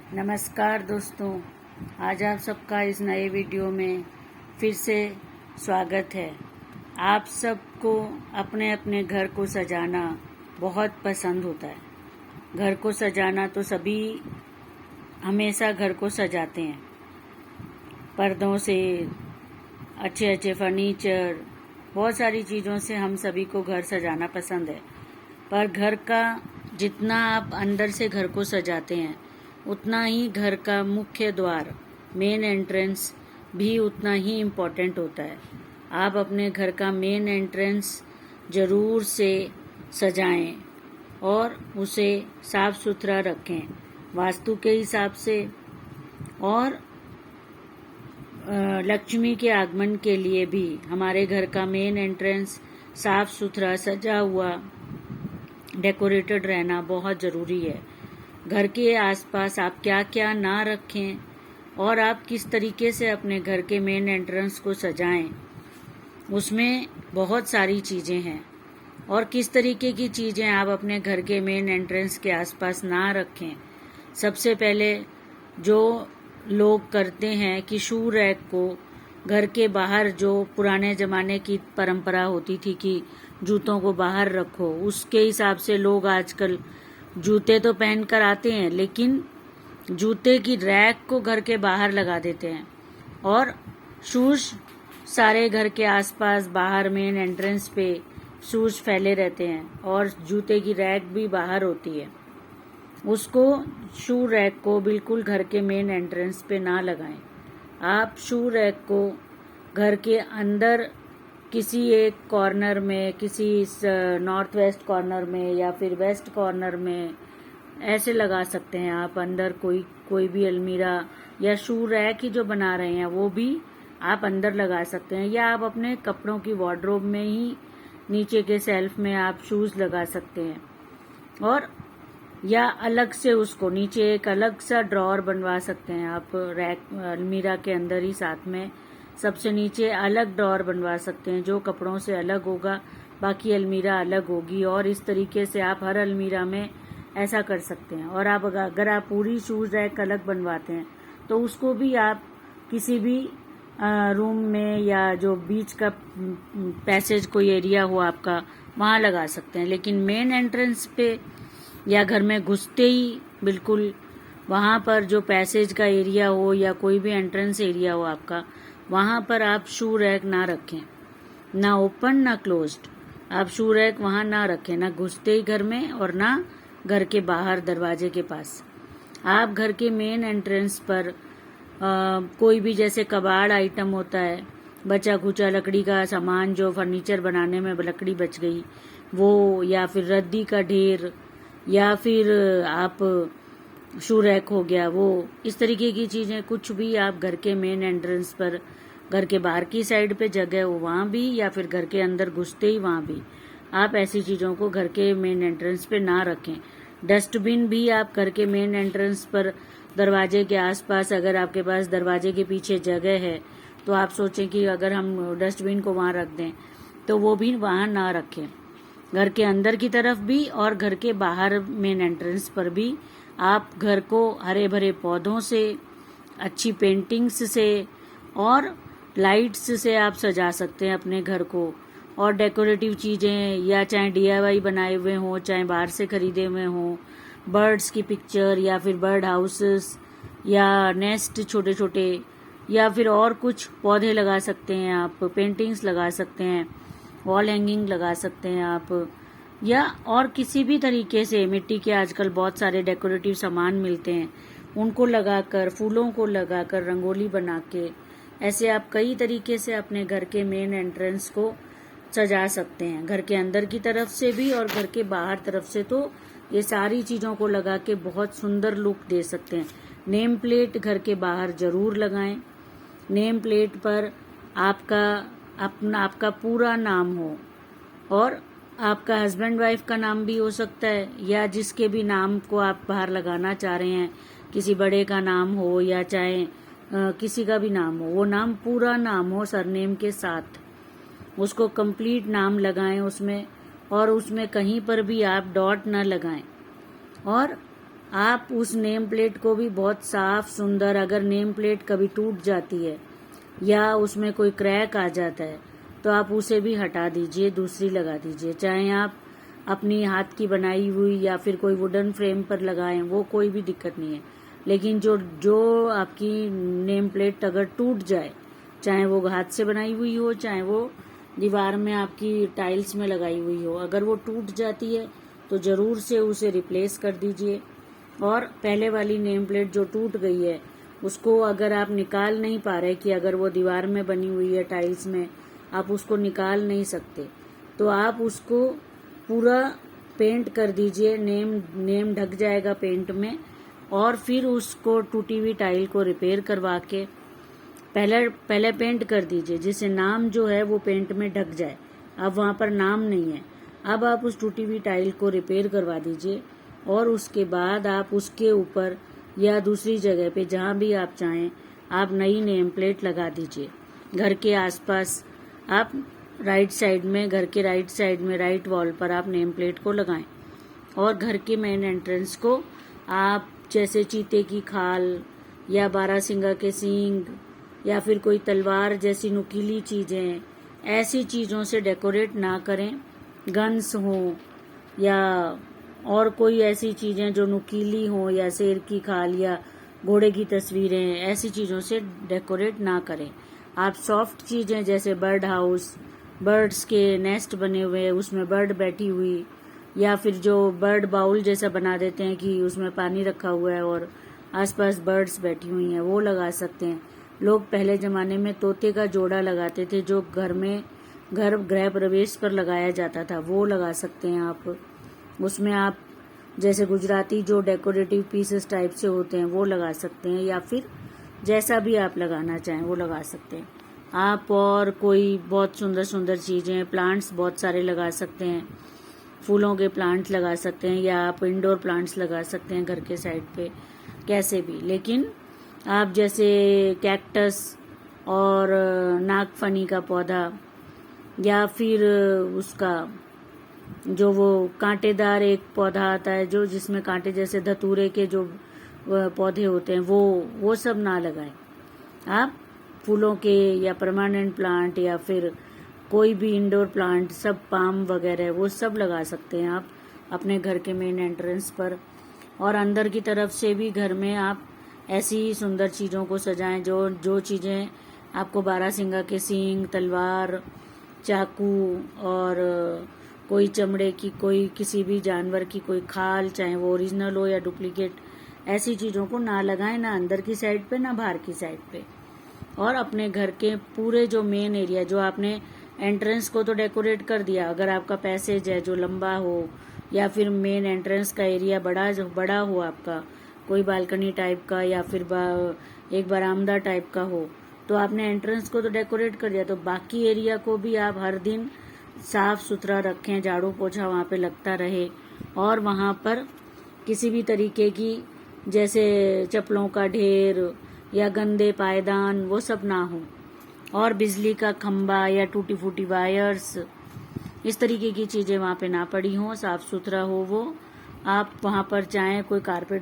नमस्कार दोस्तों, आज आप सबका इस नए वीडियो में फिर से स्वागत है। आप सबको अपने अपने घर को सजाना बहुत पसंद होता है। घर को सजाना तो सभी हमेशा घर को सजाते हैं, पर्दों से, अच्छे अच्छे फर्नीचर, बहुत सारी चीज़ों से हम सभी को घर सजाना पसंद है। पर घर का जितना आप अंदर से घर को सजाते हैं, उतना ही घर का मुख्य द्वार, मेन एंट्रेंस भी उतना ही इम्पोर्टेंट होता है। आप अपने घर का मेन एंट्रेंस ज़रूर से सजाएं और उसे साफ सुथरा रखें वास्तु के हिसाब से। और लक्ष्मी के आगमन के लिए भी हमारे घर का मेन एंट्रेंस साफ सुथरा, सजा हुआ, डेकोरेटेड रहना बहुत ज़रूरी है। घर के आसपास आप क्या क्या ना रखें और आप किस तरीके से अपने घर के मेन एंट्रेंस को सजाएं, उसमें बहुत सारी चीज़ें हैं। और किस तरीके की चीज़ें आप अपने घर के मेन एंट्रेंस के आसपास ना रखें। सबसे पहले जो लोग करते हैं कि शू रैक को घर के बाहर, जो पुराने ज़माने की परंपरा होती थी कि जूतों को बाहर रखो, उसके हिसाब से लोग आजकल जूते तो पहन कर आते हैं, लेकिन जूते की रैक को घर के बाहर लगा देते हैं और शूज सारे घर के आसपास बाहर मेन एंट्रेंस पे शूज फैले रहते हैं और जूते की रैक भी बाहर होती है। उसको, शू रैक को बिल्कुल घर के मेन एंट्रेंस पे ना लगाएं। आप शू रैक को घर के अंदर किसी एक कॉर्नर में, किसी नॉर्थ वेस्ट कॉर्नर में या फिर वेस्ट कॉर्नर में ऐसे लगा सकते हैं। आप अंदर कोई भी अलमीरा या शू रैक ही जो बना रहे हैं वो भी आप अंदर लगा सकते हैं, या आप अपने कपड़ों की वार्डरोब में ही नीचे के सेल्फ में आप शूज लगा सकते हैं। और या अलग से उसको नीचे एक अलग सा ड्रॉअर बनवा सकते हैं आप रैक, अलमीरा के अंदर ही साथ में सबसे नीचे अलग ड्रॉअर बनवा सकते हैं जो कपड़ों से अलग होगा, बाकी अलमीरा अलग होगी। और इस तरीके से आप हर अलमीरा में ऐसा कर सकते हैं। और आप अगर आप पूरी शूज रैक अलग बनवाते हैं तो उसको भी आप किसी भी रूम में या जो बीच का पैसेज कोई एरिया हो आपका, वहाँ लगा सकते हैं। लेकिन मेन एंट्रेंस पे या घर में घुसते ही बिल्कुल वहाँ पर जो पैसेज का एरिया हो या कोई भी एंट्रेंस एरिया हो आपका, वहाँ पर आप शू रैक ना रखें, ना ओपन ना क्लोज्ड। आप शू रैक वहाँ ना रखें, ना घुसते ही घर में और ना घर के बाहर दरवाजे के पास। आप घर के मेन एंट्रेंस पर कोई भी जैसे कबाड़ आइटम होता है, बचा खुचा लकड़ी का सामान, जो फर्नीचर बनाने में लकड़ी बच गई वो, या फिर रद्दी का ढेर, या फिर आप शू रैक हो गया वो, इस तरीके की चीज़ें कुछ भी आप घर के मेन एंट्रेंस पर, घर के बाहर की साइड पे जगह हो वहाँ भी, या फिर घर के अंदर घुसते ही वहाँ भी आप ऐसी चीज़ों को घर के मेन एंट्रेंस पे ना रखें। डस्टबिन भी आप घर के मेन एंट्रेंस पर, दरवाजे के आसपास, अगर आपके पास दरवाजे के पीछे जगह है तो आप सोचें कि अगर हम डस्टबिन को वहाँ रख दें तो वो भी वहाँ ना रखें। घर के अंदर की तरफ भी और घर के बाहर मेन एंट्रेंस पर भी आप घर को हरे भरे पौधों से, अच्छी पेंटिंग्स से और लाइट्स से आप सजा सकते हैं अपने घर को। और डेकोरेटिव चीज़ें, या चाहे DIY बनाए हुए हों, चाहे बाहर से खरीदे हुए हों, बर्ड्स की पिक्चर या फिर बर्ड हाउसेस या नेस्ट छोटे छोटे, या फिर और कुछ पौधे लगा सकते हैं आप, पेंटिंग्स लगा सकते हैं, वॉल हैंगिंग लगा सकते हैं आप, या और किसी भी तरीके से मिट्टी के आजकल बहुत सारे डेकोरेटिव सामान मिलते हैं, उनको लगाकर, फूलों को लगाकर, रंगोली बना के, ऐसे आप कई तरीके से अपने घर के मेन एंट्रेंस को सजा सकते हैं, घर के अंदर की तरफ से भी और घर के बाहर तरफ से। तो ये सारी चीज़ों को लगा के बहुत सुंदर लुक दे सकते हैं। नेम प्लेट घर के बाहर जरूर लगाएं। नेम प्लेट पर आपका पूरा नाम हो, और आपका हस्बैंड वाइफ का नाम भी हो सकता है, या जिसके भी नाम को आप बाहर लगाना चाह रहे हैं, किसी बड़े का नाम हो या चाहे किसी का भी नाम हो, वो नाम पूरा नाम हो सरनेम के साथ, उसको कंप्लीट नाम लगाएं उसमें। और उसमें कहीं पर भी आप डॉट ना लगाएं। और आप उस नेम प्लेट को भी बहुत साफ सुंदर, अगर नेम प्लेट कभी टूट जाती है या उसमें कोई क्रैक आ जाता है तो आप उसे भी हटा दीजिए, दूसरी लगा दीजिए। चाहे आप अपनी हाथ की बनाई हुई या फिर कोई वुडन फ्रेम पर लगाएं, वो कोई भी दिक्कत नहीं है। लेकिन जो आपकी नेम प्लेट अगर टूट जाए, चाहे वो हाथ से बनाई हुई हो, चाहे वो दीवार में आपकी टाइल्स में लगाई हुई हो, अगर वो टूट जाती है तो ज़रूर से उसे रिप्लेस कर दीजिए। और पहले वाली नेम प्लेट जो टूट गई है उसको अगर आप निकाल नहीं पा रहे कि अगर वो दीवार में बनी हुई है टाइल्स में, आप उसको निकाल नहीं सकते, तो आप उसको पूरा पेंट कर दीजिए, नेम ढक जाएगा पेंट में। और फिर उसको टूटी हुई टाइल को रिपेयर करवा के पहले पेंट कर दीजिए, जिससे नाम जो है वो पेंट में ढक जाए। अब वहाँ पर नाम नहीं है, अब आप उस टूटी हुई टाइल को रिपेयर करवा दीजिए और उसके बाद आप उसके ऊपर या दूसरी जगह पे जहाँ भी आप चाहें आप नई नेम प्लेट लगा दीजिए। घर के आसपास आप राइट साइड में, घर के राइट साइड में राइट वॉल पर आप नेम प्लेट को लगाएं। और घर के मेन एंट्रेंस को आप जैसे चीते की खाल या बारहसिंगा के सींग या फिर कोई तलवार जैसी नुकीली चीजें, ऐसी चीजों से डेकोरेट ना करें। गन्स हो या और कोई ऐसी चीजें जो नुकीली हो, या शेर की खाल या घोड़े की तस्वीरें, ऐसी चीजों से डेकोरेट ना करें। आप सॉफ्ट चीजें जैसे बर्ड हाउस, बर्ड्स के नेस्ट बने हुए, उसमें बर्ड बैठी हुई, या फिर जो बर्ड बाउल जैसा बना देते हैं कि उसमें पानी रखा हुआ है और आसपास बर्ड्स बैठी हुई हैं, वो लगा सकते हैं। लोग पहले जमाने में तोते का जोड़ा लगाते थे जो घर गृह प्रवेश पर लगाया जाता था, वो लगा सकते हैं आप। उसमें आप जैसे गुजराती जो डेकोरेटिव पीसेस टाइप से होते हैं वो लगा सकते हैं, या फिर जैसा भी आप लगाना चाहें वो लगा सकते हैं आप। और कोई बहुत सुंदर सुंदर चीजें, प्लांट्स बहुत सारे लगा सकते हैं, फूलों के प्लांट्स लगा सकते हैं, या आप इंडोर प्लांट्स लगा सकते हैं घर के साइड पे, कैसे भी। लेकिन आप जैसे कैक्टस और नागफनी का पौधा, या फिर उसका जो वो कांटेदार एक पौधा आता है जो जिसमें कांटे जैसे धतूरे के जो पौधे होते हैं, वो सब ना लगाएं। आप फूलों के या परमानेंट प्लांट या फिर कोई भी इंडोर प्लांट, सब पाम वगैरह, वो सब लगा सकते हैं आप अपने घर के मेन एंट्रेंस पर। और अंदर की तरफ से भी घर में आप ऐसी सुंदर चीज़ों को सजाएं जो चीज़ें आपको बारहसिंगा के सींग, तलवार, चाकू और कोई चमड़े की, कोई किसी भी जानवर की कोई खाल, चाहे वो ओरिजिनल हो या डुप्लीकेट, ऐसी चीज़ों को ना लगाएं, ना अंदर की साइड पे ना बाहर की साइड पे। और अपने घर के पूरे जो मेन एरिया, जो आपने एंट्रेंस को तो डेकोरेट कर दिया, अगर आपका पैसेज है जो लंबा हो या फिर मेन एंट्रेंस का एरिया बड़ा हो, आपका कोई बालकनी टाइप का या फिर एक बरामदा टाइप का हो, तो आपने एंट्रेंस को तो डेकोरेट कर दिया, तो बाकी एरिया को भी आप हर दिन साफ सुथरा रखें, झाड़ू पोछा वहाँ पे लगता रहे। और वहाँ पर किसी भी तरीके की जैसे चप्पलों का ढेर या गंदे पायदान, वो सब ना हो। और बिजली का खंबा या टूटी फूटी वायर्स, इस तरीके की चीजें वहाँ पे ना पड़ी हों, साफ सुथरा हो वो। आप वहाँ पर चाहें कोई कारपेट